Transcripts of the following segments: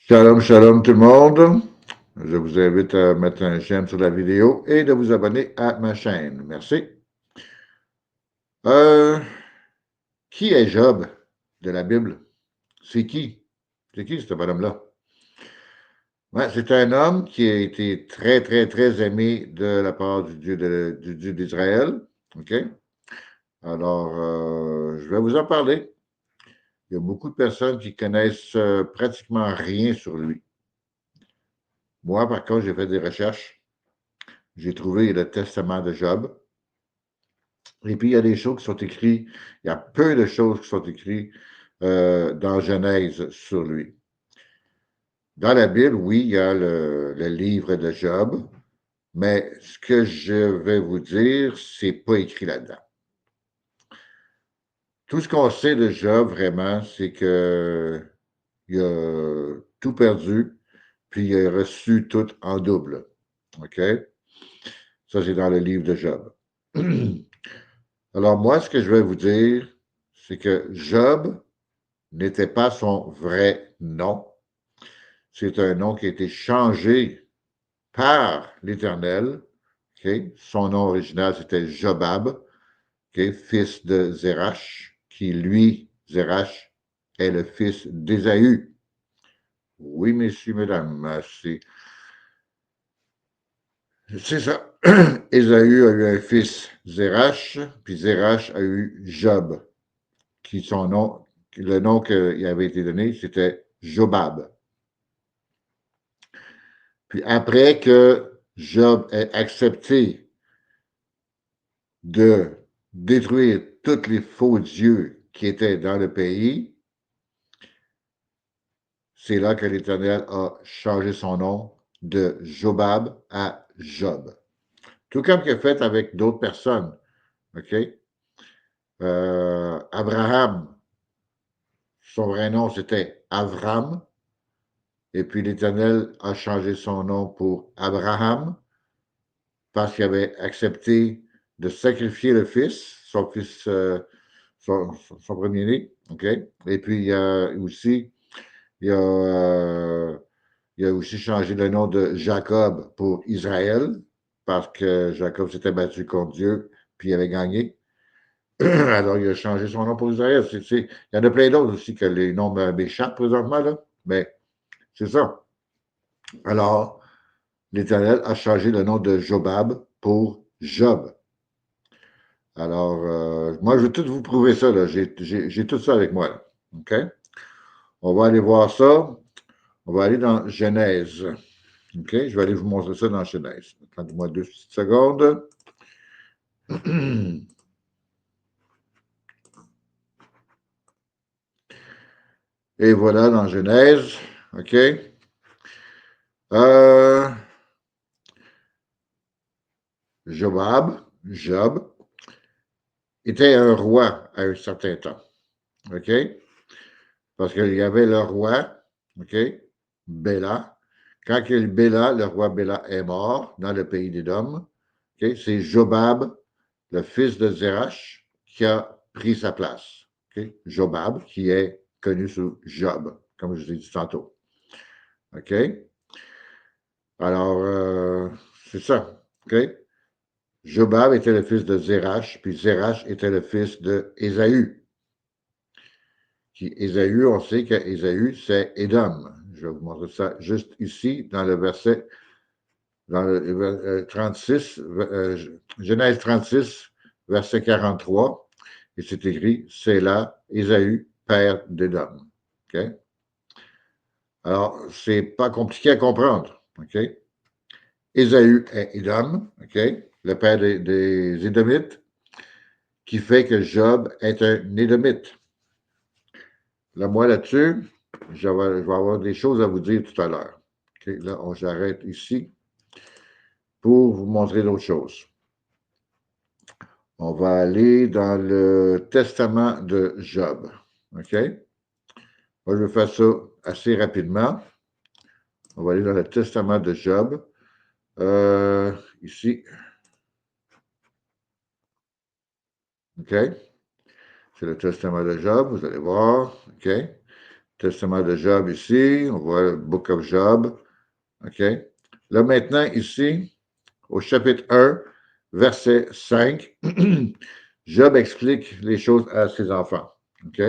Shalom, shalom tout le monde. Je vous invite à mettre un j'aime sur la vidéo et de vous abonner à ma chaîne. Merci. Euh, qui est Job de la Bible? C'est qui? C'est qui ce bonhomme-là? Ouais, c'est un homme qui a été très, très, très aimé de la part du Dieu d'Israël. OK? Alors, je vais vous en parler. Il y a beaucoup de personnes qui connaissent pratiquement rien sur lui. Moi, par contre, j'ai fait des recherches. J'ai trouvé le testament de Job. Et puis, il y a des choses qui sont écrites, il y a peu de choses qui sont écrites dans Genèse sur lui. Dans la Bible, oui, il y a le livre de Job, mais ce que je vais vous dire, c'est pas écrit là-dedans. Tout ce qu'on sait de Job, vraiment, c'est que il a tout perdu, puis il a reçu tout en double. OK? Ça, c'est dans le livre de Job. Alors, moi, ce que je vais vous dire, c'est que Job n'était pas son vrai nom. C'est un nom qui a été changé par l'Éternel. Okay? Son nom original, c'était Jobab, okay? Fils de Zérach, qui, lui, Zérach, est le fils d'Ésaü. Oui, messieurs, mesdames, c'est ça. Ésaü a eu un fils, Zérach, puis Zérach a eu Job, qui son nom, le nom qui avait été donné, c'était Jobab. Puis après que Job ait accepté de détruire tous les faux dieux qui étaient dans le pays, c'est là que l'Éternel a changé son nom de Jobab à Job. Tout comme il a fait avec d'autres personnes. OK? Abraham, son vrai nom, c'était Avram. Et puis l'Éternel a changé son nom pour Abraham parce qu'il avait accepté de sacrifier le fils, son fils, son premier-né. OK? Et puis, il a, il a aussi changé le nom de Jacob pour Israël, parce que Jacob s'était battu contre Dieu, puis il avait gagné. Alors, il a changé son nom pour Israël. Il y en a plein d'autres aussi que les noms m'échappent présentement, là. Mais c'est ça. Alors, l'Éternel a changé le nom de Jobab pour Job. Alors, moi, je vais tout vous prouver ça, là. J'ai tout ça avec moi, là. OK? On va aller voir ça. On va aller dans Genèse. OK? Je vais aller vous montrer ça dans Genèse. Attendez-moi 2 petites secondes. Et voilà dans Genèse. OK? Euh, Job, était un roi à un certain temps. OK? Parce qu'il y avait le roi, OK? Béla. Quand Béla, le roi Béla est mort dans le pays d'Édom, OK? C'est Jobab, le fils de Zérach, qui a pris sa place. OK? Jobab, qui est connu sous Job, comme je vous ai dit tantôt. OK? Alors, c'est ça. OK? Jobab était le fils de Zérach, puis Zérach était le fils de Ésaü. Ésaü, on sait qu'Ésaü, c'est Édom. Je vais vous montrer ça juste ici, dans le verset, dans le 36, Genèse 36, verset 43. Et c'est écrit, c'est là Ésaü, père d'Édom. OK? Alors, c'est pas compliqué à comprendre. OK? Ésaü est Édom, OK? Le père des Édomites, qui fait que Job est un Édomite. Là, moi, là-dessus, je vais avoir des choses à vous dire tout à l'heure. OK? Là, j'arrête ici pour vous montrer d'autres choses. On va aller dans le testament de Job. OK? Moi, je vais faire ça assez rapidement. On va aller dans le testament de Job. Ici. OK? C'est le testament de Job, vous allez voir. OK? Testament de Job ici. On voit le Book of Job. OK? Là, maintenant, ici, au chapitre 1, verset 5, Job explique les choses à ses enfants. OK?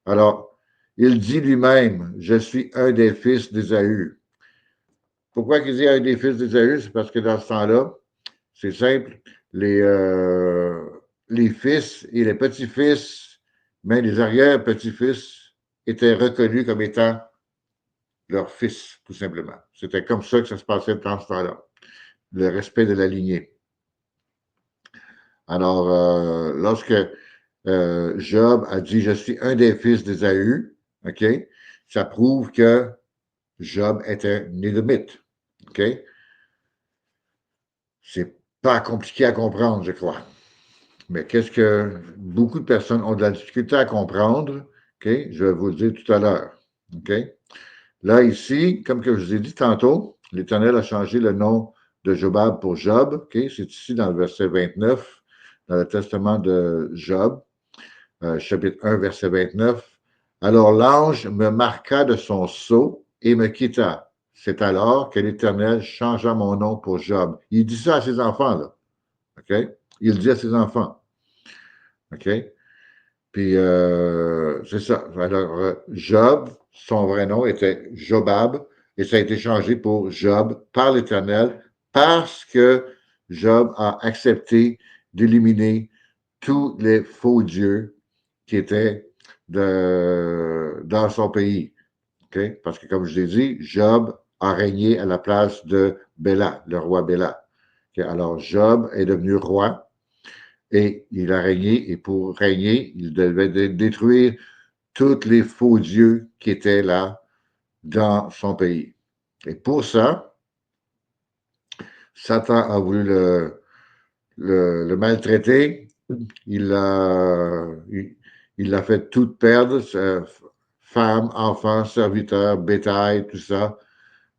Alors, il dit lui-même, je suis un des fils d'Ésaü. Pourquoi il dit un des fils d'Ésaü? C'est parce que dans ce temps-là, c'est simple, les fils et les petits-fils, même les arrière-petits-fils, étaient reconnus comme étant leurs fils, tout simplement. C'était comme ça que ça se passait dans ce temps-là. Le respect de la lignée. Alors, lorsque Job a dit, je suis un des fils d'Ésaü, OK, ça prouve que Job était un édomite. OK? C'est pas compliqué à comprendre, je crois. Mais qu'est-ce que beaucoup de personnes ont de la difficulté à comprendre? OK? Je vais vous le dire tout à l'heure. OK? Là, ici, comme que je vous ai dit tantôt, l'Éternel a changé le nom de Jobab pour Job. OK? C'est ici dans le verset 29, dans le testament de Job, chapitre 1, verset 29. Alors l'ange me marqua de son sceau et me quitta. C'est alors que l'Éternel changea mon nom pour Job. Il dit ça à ses enfants, là. OK? Il dit à ses enfants. OK? Puis, c'est ça. Alors, Job, son vrai nom était Jobab, et ça a été changé pour Job par l'Éternel parce que Job a accepté d'éliminer tous les faux dieux qui étaient dans son pays. Okay? Parce que, comme je l'ai dit, Job a régné à la place de Béla, le roi Béla. Okay? Alors, Job est devenu roi. Et il a régné, et pour régner, il devait détruire tous les faux dieux qui étaient là dans son pays. Et pour ça, Satan a voulu le maltraiter. Il l'a fait tout perdre, femmes, enfants, serviteurs, bétail, tout ça.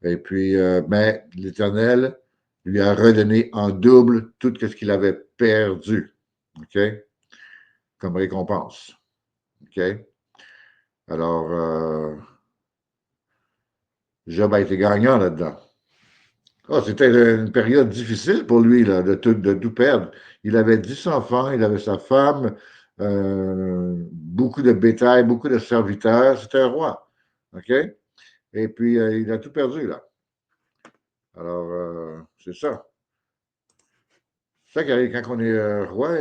Et puis, mais l'Éternel lui a redonné en double tout ce qu'il avait perdu. OK? Comme récompense. OK? Alors, Job a été gagnant là-dedans. Oh, c'était une période difficile pour lui là, de tout perdre. Il avait 10 enfants, il avait sa femme, beaucoup de bétail, beaucoup de serviteurs. C'était un roi. OK? Et puis, il a tout perdu là. Alors, c'est ça. C'est ça qui arrive quand on est roi,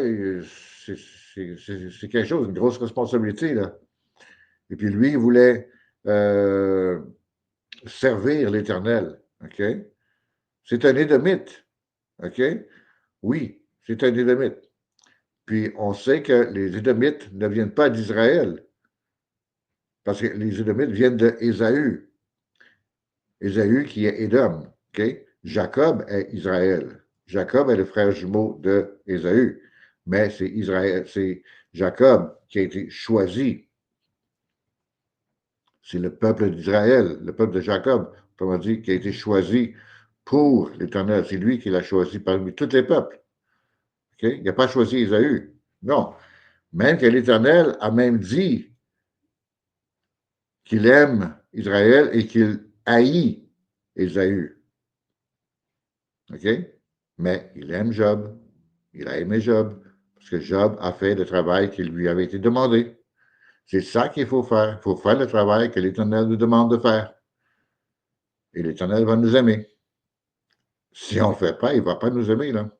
c'est quelque chose, une grosse responsabilité là. Et puis lui, il voulait servir l'Éternel. OK? C'est un Édomite. OK? Oui, c'est un Édomite. Puis on sait que les Édomites ne viennent pas d'Israël, parce que les Édomites viennent de Ésaü. Ésaü qui est Édom. OK? Jacob est Israël. Jacob est le frère jumeau de Ésaü. Mais c'est Israël, c'est Jacob qui a été choisi. C'est le peuple d'Israël, le peuple de Jacob, comme on dit, qui a été choisi pour l'Éternel. C'est lui qui l'a choisi parmi tous les peuples. Okay? Il n'a pas choisi Ésaü. Non. Même que l'Éternel a même dit qu'il aime Israël et qu'il haït Ésaü. OK? Mais il aime Job. Il a aimé Job. Parce que Job a fait le travail qui lui avait été demandé. C'est ça qu'il faut faire. Il faut faire le travail que l'Éternel nous demande de faire. Et l'Éternel va nous aimer. Si on ne fait pas, il ne va pas nous aimer, là.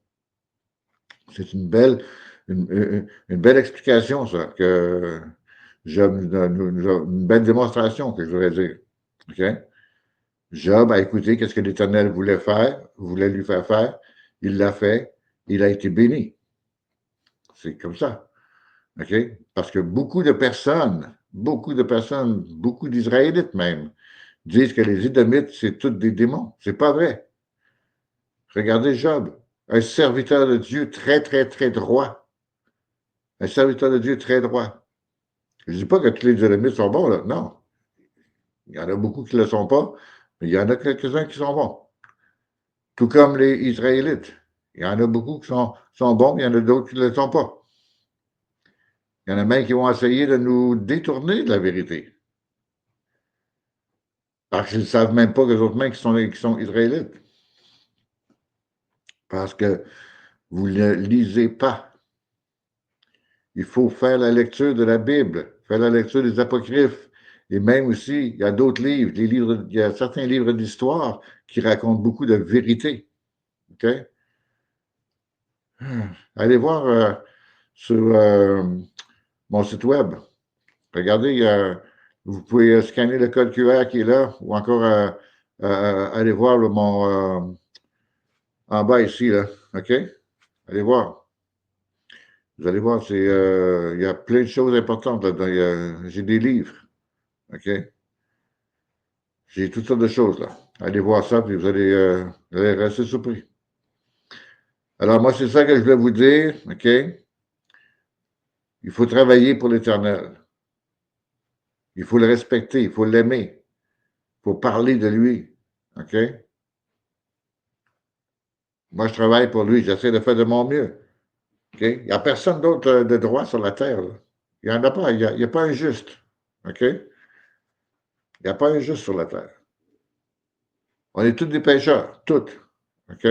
C'est une belle explication, ça, que une belle démonstration, que je voudrais dire. OK? Job a écouté qu'est-ce que l'Éternel voulait lui faire faire. Il l'a fait. Il a été béni. C'est comme ça. OK? Parce que beaucoup d'Israélites même, disent que les Édomites, c'est tous des démons. C'est pas vrai. Regardez Job, un serviteur de Dieu très, très, très droit. Un serviteur de Dieu très droit. Je ne dis pas que tous les Édomites sont bons, là. Non. Il y en a beaucoup qui ne le sont pas, mais il y en a quelques-uns qui sont bons. Tout comme les Israélites. Il y en a beaucoup qui sont bons, mais il y en a d'autres qui ne le sont pas. Il y en a même qui vont essayer de nous détourner de la vérité. Parce qu'ils ne savent même pas, les autres mêmes, qui sont israélites. Parce que vous ne lisez pas. Il faut faire la lecture de la Bible, faire la lecture des apocryphes. Et même aussi, il y a d'autres livres, il y a certains livres d'histoire qui racontent beaucoup de vérité. OK? Allez voir sur mon site web. Regardez, vous pouvez scanner le code QR qui est là, ou encore aller voir en bas ici, là. OK? Allez voir. Vous allez voir, il y a plein de choses importantes là-dedans. J'ai des livres. OK? J'ai toutes sortes de choses là. Allez voir ça, puis vous allez rester surpris. Alors, moi, c'est ça que je voulais vous dire. OK? Il faut travailler pour l'Éternel. Il faut le respecter, il faut l'aimer. Il faut parler de lui. OK? Moi, je travaille pour lui. J'essaie de faire de mon mieux. OK? Il n'y a personne d'autre de droit sur la terre, là. Il n'y en a pas. Il n'y a pas un juste. OK? Il n'y a pas un juste sur la terre. On est tous des pécheurs. Toutes. OK?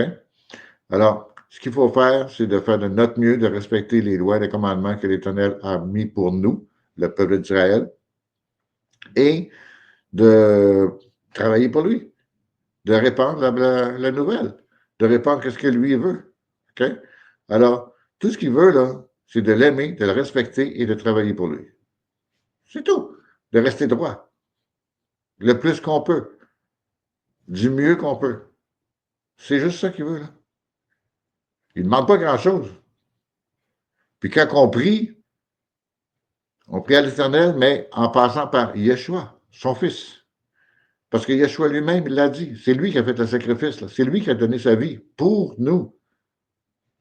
Alors, ce qu'il faut faire, c'est de faire de notre mieux, de respecter les lois et les commandements que l'Éternel a mis pour nous, le peuple d'Israël, et de travailler pour lui, de répandre la nouvelle, de répandre ce que lui veut. OK? Alors, tout ce qu'il veut, là, c'est de l'aimer, de le respecter et de travailler pour lui. C'est tout. De rester droit. Le plus qu'on peut. Du mieux qu'on peut. C'est juste ça qu'il veut, là. Il ne demande pas grand-chose. Puis quand on prie à l'Éternel, mais en passant par Yeshua, son fils. Parce que Yeshua lui-même, il l'a dit. C'est lui qui a fait le sacrifice. C'est lui qui a donné sa vie pour nous.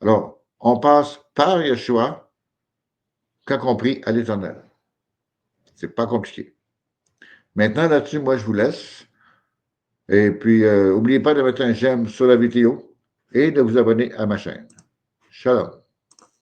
Alors, on passe par Yeshua quand on prie à l'Éternel. C'est pas compliqué. Maintenant, là-dessus, moi, je vous laisse. Et puis, n'oubliez pas de mettre un j'aime sur la vidéo et de vous abonner à ma chaîne. Shalom.